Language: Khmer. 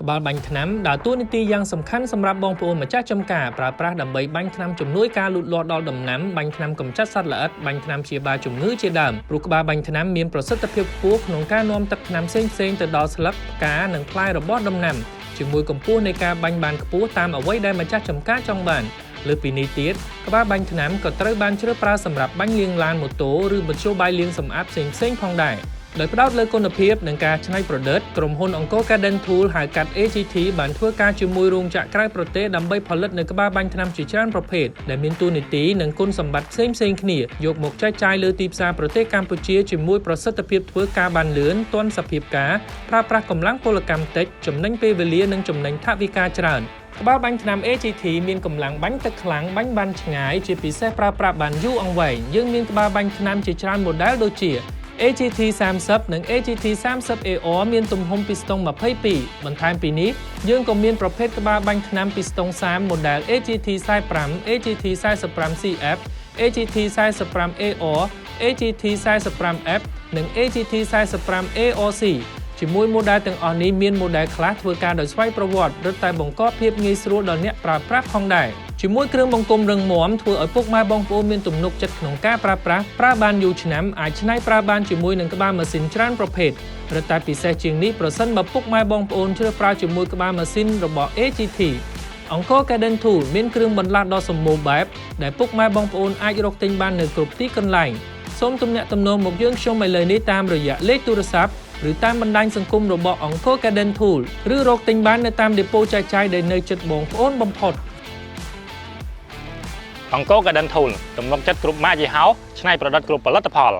ក្បាលបាញ់ថ្នាំដើរតួនាទីយ៉ាងសំខាន់សម្រាប់បងប្អូនម្ចាស់ចម្ការប្រើប្រាស់ដើម្បីបាញ់ថ្នាំជំនួយការលូតលាស់ដល់ដំណាំបាញ់ថ្នាំកម្ចាត់សត្វល្អិតបាញ់ថ្នាំព្យាបាលជំងឺជាដើមព្រោះក្បាលបាញ់ថ្នាំមានប្រសិទ្ធភាពខ្ពស់ក្នុងការនាំទឹកថ្នាំផ្សេងៗទៅដល់ស្លឹកផ្កានិងផ្លែរបស់ដំណាំជាមួយកម្ពស់នៃការបាញ់បានខ្ពស់តាមអ្វីដែលម្ចាស់ចម្ការចង់បានលើពីនេះទៀតក្បាលបាញ់ថ្នាំក៏ត្រូវបានជ្រើសប្រើសម្រាប់បាញ់លាងឡានម៉ូតូឬមធ្យោបាយលាងសម្អាតផ្សេងៗផងដែរដោយផ្ដោតលើគុណភាពនិងការច្នៃប្រឌិតក្រុមហ៊ុន Encore Garden Tool ហៅកាត់ AGT បានធ្វើការជាមួយរោងចក្រក្រៅប្រទេសដើម្បីផលិតនូវក្បាលបាញ់ថ្នាំជាច្រើនប្រភេទដែលមានតួនាទីនិងគុណសម្បត្តិផ្សេងៗគ្នាយកមកចែកចាយលើទីផ្សារប្រទេសកម្ពុជាជាមួយប្រសិទ្ធភាពធ្វើការបានលឿនទាន់សភាពការប្រើប្រាស់កម្លាំងពលកម្មតិចចំណេញពេលវេលានិងចំណេញថវិកាច្រើនក្បាលបាញ់ថ្នាំ AGT មានកម្លាំងបាញ់ទឹកខ្លាំងបាញ់បានឆ្ងាយជាពិសេសប្រើប្រាស់បានយូរអង្វែងយើងមានក្បាលបាញ់ថ្នាំជាច្រើន model ដូចជាAGT 30 និង AGT 30 AR មានទំហំពីស្ទង់22បន្ថែមពីនេះយើងក៏មានប្រភេទក្បាលបាញ់ថ្នាំពីស្ទង់30 model AGT 45 AGT 45 CF AGT 45 AR AGT 45 F និង AGT 45 ARC ជាមួយ model ទាំងអស់នេះមាន model ខ្លះធ្វើការដោយស្វ័យប្រវត្តិរឹតតែបង្កភាពងាយស្រួលដល់អ្នកប្រើប្រាស់ផងដែរជាមួយគ្រឿងបង្គុំរឹងមាំធ្វើឲ្យពុកម៉ែបងប្អូនមានទំនុកចិត្តក្នុងការប្រើប្រាស់ប្រើបានយូរឆ្នាំអាចច្នៃប្រើបានជាមួយនឹងក្បាលម៉ាស៊ីនច្រើនប្រភេទរឹតតែពិសេសជាងនេះប្រសិនបើពុកម៉ែបងប្អូនជ្រើសប្រើជាមួយក្បាលម៉ាស៊ីនរបស់ AGT Encore Garden Tool មានគ្រឿងបន្លាស់ដ៏សម្បូរបែបដែលពុកម៉ែបងប្អូនអាចរកទិញបាននៅគ្រប់ទីកន្លែងសូមទំនាក់ទំនងមកយើងខ្ញុំឥឡូវនេះតាមរយៈលេខទូរស័ព្ទឬតាមបណ្ដាញសង្គមរបស់ Encore Garden Tool ឬរកទិញបាននៅតាមដេប៉ូចែកចាយដែលនៅជិតបងប្អូនបំផុត Encore Garden Tool ទំនុកចិត្តគ្រប់ម៉ាកយីហោច្នៃប្រឌិតគ្រប់ផលិតផល